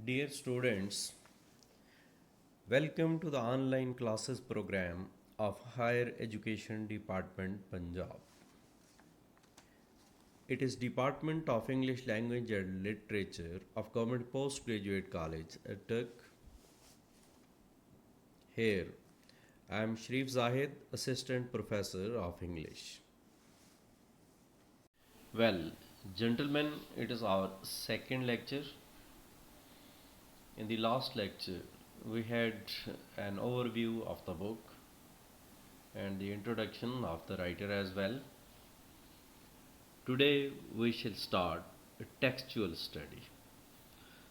Dear students, welcome to the online classes program of Higher Education Department, Punjab. It is Department of English Language and Literature of Govt Postgraduate College, Attock. Here, I am Sharif Zahid, Assistant Professor of English. Well, gentlemen, it is our second lecture. In the last lecture, we had an overview of the book and the introduction of the writer as well. Today we shall start a textual study.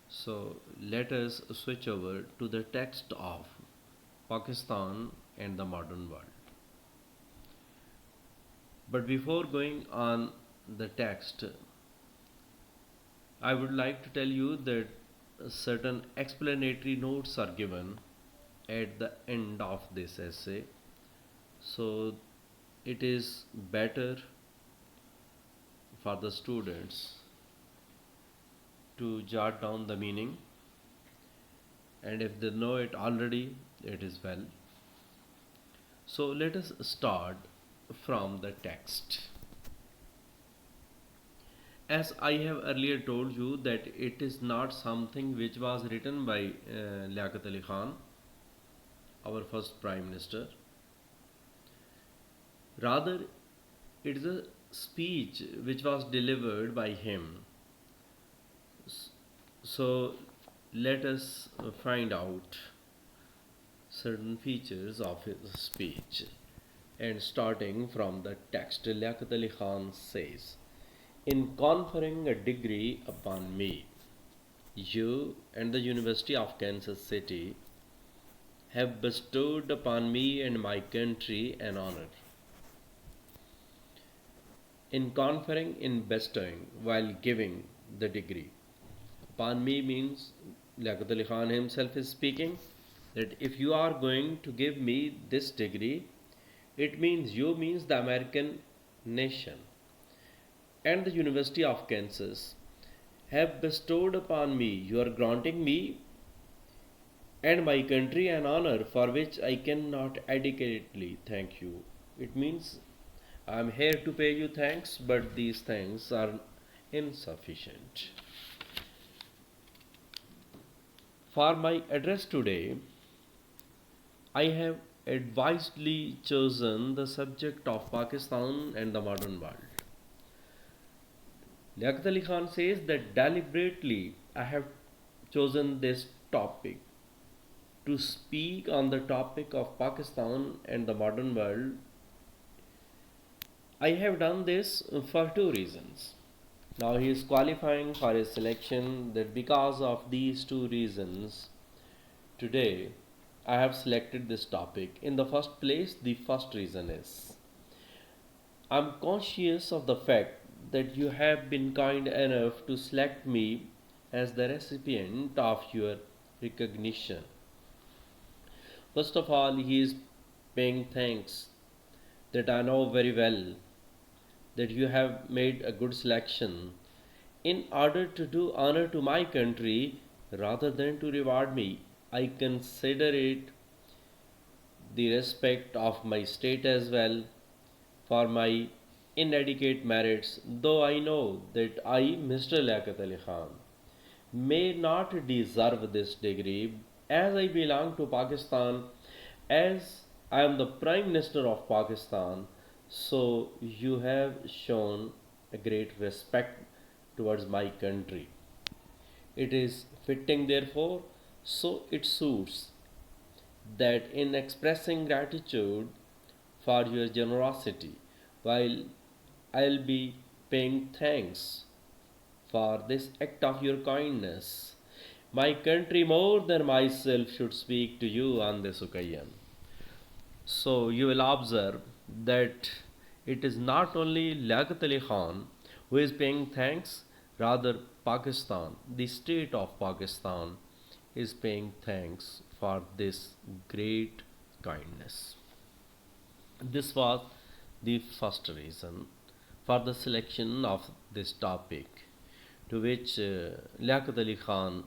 So let us switch over to the text of Pakistan and the modern world. But before going on the text, I would like to tell you that certain explanatory notes are given at the end of this essay. So it is better for the students to jot down the meaning, and if they know it already, it is well. So let us start from the text. As I have earlier told you that it is not something which was written by Liaquat Ali Khan, our first Prime Minister. Rather, it is a speech which was delivered by him. So let us find out certain features of his speech. And starting from the text, Liaquat Ali Khan says, "In conferring a degree upon me, you and the University of Kansas City have bestowed upon me and my country an honor." In conferring, in bestowing, while giving the degree. Upon me means Liaquat Ali Khan himself is speaking that if you are going to give me this degree, it means you means the American nation and the University of Kansas have bestowed upon me, you are granting me and my country an honor for which I cannot adequately thank you. It means I am here to pay you thanks, but these thanks are insufficient. For my address today, I have advisedly chosen the subject of Pakistan and the modern world. Liaquat Ali Khan says that deliberately I have chosen this topic to speak on the topic of Pakistan and the modern world. I have done this for two reasons. Now he is qualifying for his selection that because of these two reasons, today I have selected this topic. In the first place, the first reason is I am conscious of the fact that you have been kind enough to select me as the recipient of your recognition. First of all, he is paying thanks that I know very well that you have made a good selection in order to do honor to my country rather than to reward me. I consider it the respect of my state as well for my inadequate merits, though I know that I, Mr. Liaquat Ali Khan, may not deserve this degree as I belong to Pakistan, as I am the Prime Minister of Pakistan. So you have shown a great respect towards my country. It is fitting, therefore, so it suits that in expressing gratitude for your generosity, while I'll be paying thanks for this act of your kindness, my country more than myself should speak to you on this occasion. So you will observe that it is not only Liaquat Ali Khan who is paying thanks, rather Pakistan, the state of Pakistan, is paying thanks for this great kindness. This was the first reason for the selection of this topic, to which Liaquat Ali Khan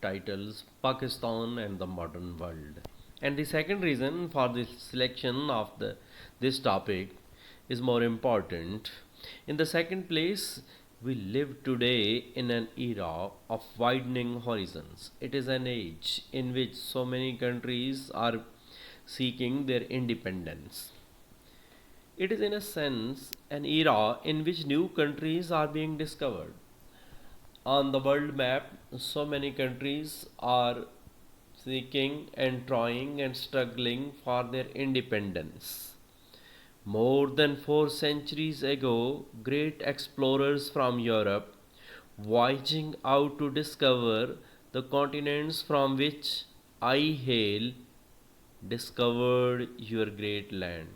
titles Pakistan and the Modern World. And the second reason for the selection of this topic is more important. In the second place, we live today in an era of widening horizons. It is an age in which so many countries are seeking their independence. It is, in a sense, an era in which new countries are being discovered. On the world map, so many countries are seeking and trying and struggling for their independence. More than 4 centuries ago, great explorers from Europe, voyaging out to discover the continents from which I hail, discovered your great land.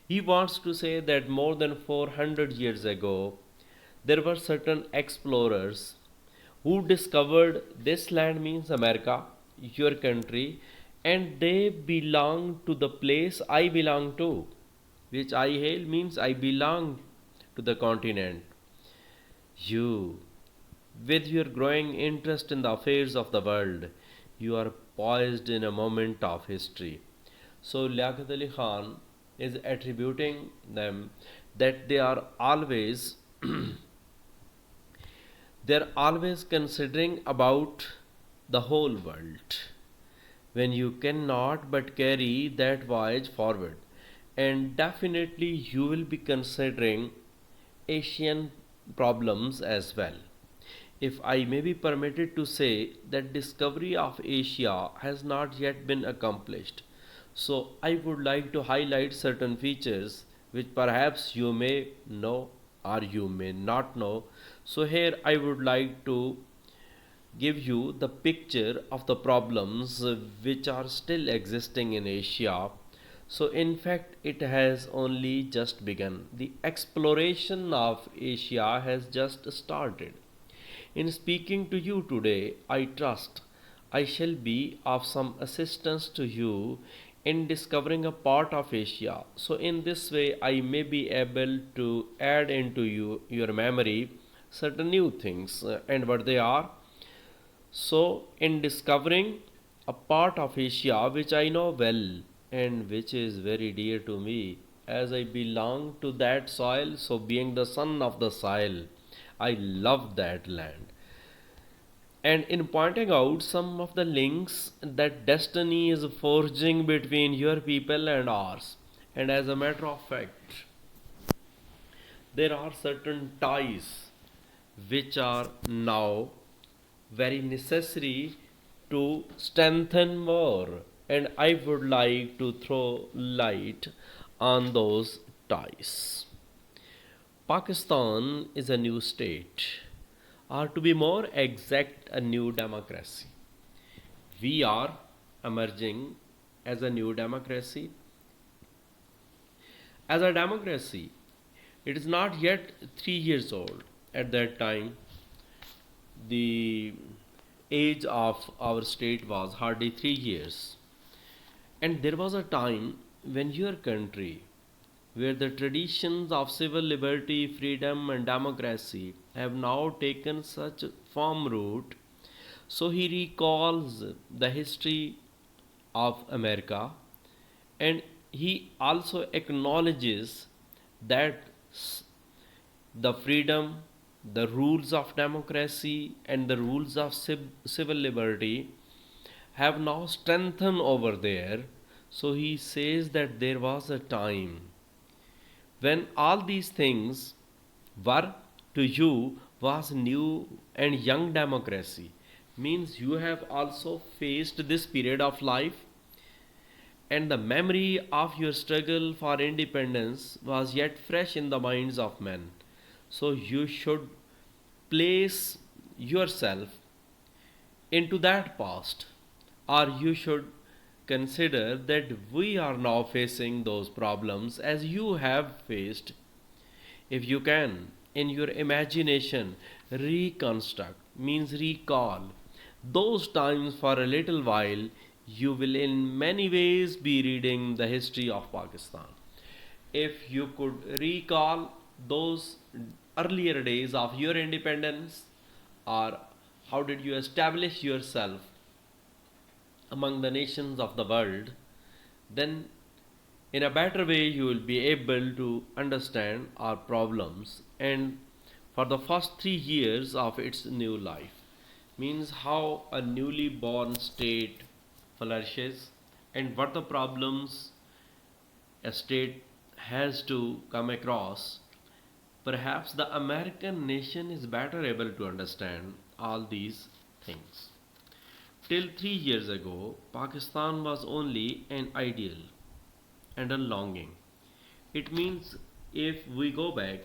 He wants to say that more than 400 years ago, there were certain explorers who discovered this land, means America, your country, and they belong to the place I belong to, which I hail means I belong to the continent. You, with your growing interest in the affairs of the world, you are poised in a moment of history. So Liaquat Ali Khan is attributing them that they're always considering about the whole world, when you cannot but carry that voyage forward. And definitely you will be considering Asian problems as well. If I may be permitted to say that discovery of Asia has not yet been accomplished. So I would like to highlight certain features which perhaps you may know or you may not know. So here I would like to give you the picture of the problems which are still existing in Asia. So, in fact, it has only just begun. The exploration of Asia has just started. In speaking to you today, I trust I shall be of some assistance to you in discovering a part of Asia. So, in this way, I may be able to add into your memory certain new things and what they are. So, in discovering a part of Asia which I know well and which is very dear to me, as I belong to that soil, so being the son of the soil, I love that land. And in pointing out some of the links that destiny is forging between your people and ours, and as a matter of fact, there are certain ties which are now very necessary to strengthen more, and I would like to throw light on those ties. Pakistan is a new state, or to be more exact, a new democracy. We are emerging as a new democracy. As a democracy, it is not yet 3 years old. At that time, the age of our state was hardly 3 years. And there was a time when your country, where the traditions of civil liberty, freedom, and democracy have now taken such firm root, so he recalls the history of America, and he also acknowledges that the freedom, the rules of democracy, and the rules of civil liberty have now strengthened over there. So he says that there was a time when all these things were to you was new and young democracy. Means you have also faced this period of life, and the memory of your struggle for independence was yet fresh in the minds of men. So you should place yourself into that past, or you should consider that we are now facing those problems as you have faced. If you can, in your imagination, reconstruct, means recall those times for a little while, you will in many ways be reading the history of Pakistan. If you could recall those earlier days of your independence, or how did you establish yourself among the nations of the world, then in a better way you will be able to understand our problems. And for the first 3 years of its new life means how a newly born state flourishes and what the problems a state has to come across. Perhaps the American nation is better able to understand all these things. Till 3 years ago, Pakistan was only an ideal and a longing. It means if we go back,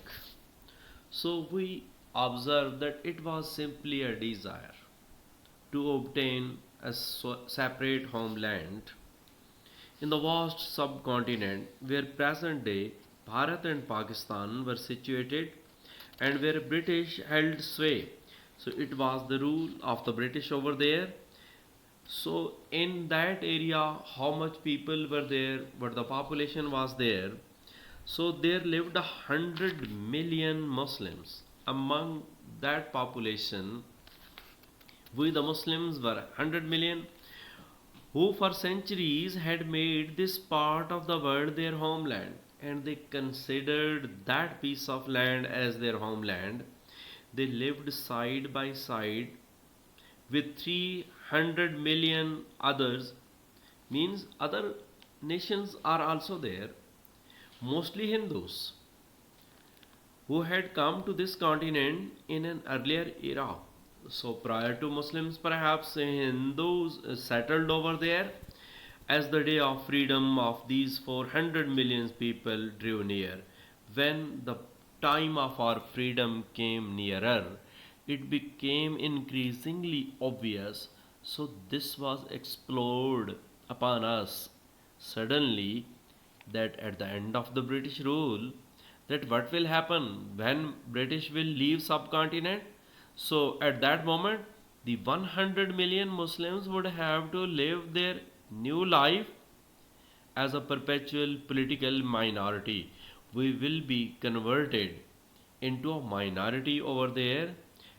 so we observe that it was simply a desire to obtain a separate homeland in the vast subcontinent where present day Bharat and Pakistan were situated and where British held sway. So it was the rule of the British over there. So in that area, how much people were there, what the population was there. So there lived 100 million Muslims. Among that population, we the Muslims were 100 million, who for centuries had made this part of the world their homeland, and they considered that piece of land as their homeland. They lived side by side with 300 million others, means other nations are also there, mostly Hindus, who had come to this continent in an earlier era. So prior to Muslims, perhaps Hindus settled over there. As the day of freedom of these 400 million people drew near, when the time of our freedom came nearer, it became increasingly obvious. So this was explored upon us suddenly that at the end of the British rule, that what will happen when British will leave subcontinent. So at that moment, the 100 million Muslims would have to live their new life as a perpetual political minority. We will be converted into a minority over there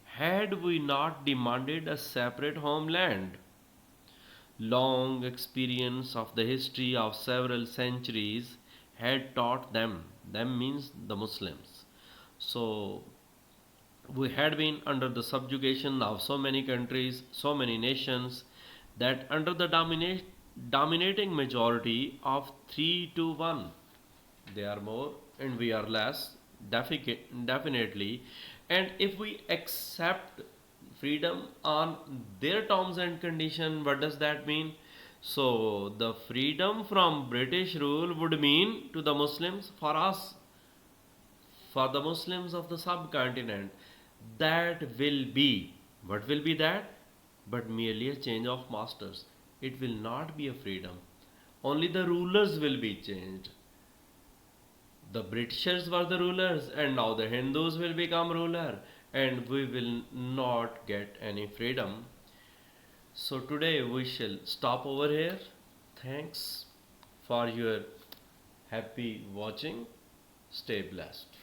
had we not demanded a separate homeland. Long experience of the history of several centuries had taught them means the Muslims. So we had been under the subjugation of so many countries, so many nations, that under the dominating majority of 3 to 1, they are more and we are less, definitely. And if we accept freedom on their terms and condition, what does that mean? So the freedom from British rule would mean to the Muslims, for us, for the Muslims of the subcontinent, that will be, what will be that? But merely a change of masters. It will not be a freedom. Only the rulers will be changed. The Britishers were the rulers, and now the Hindus will become ruler, and we will not get any freedom. So today we shall stop over here. Thanks for your happy watching. Stay blessed.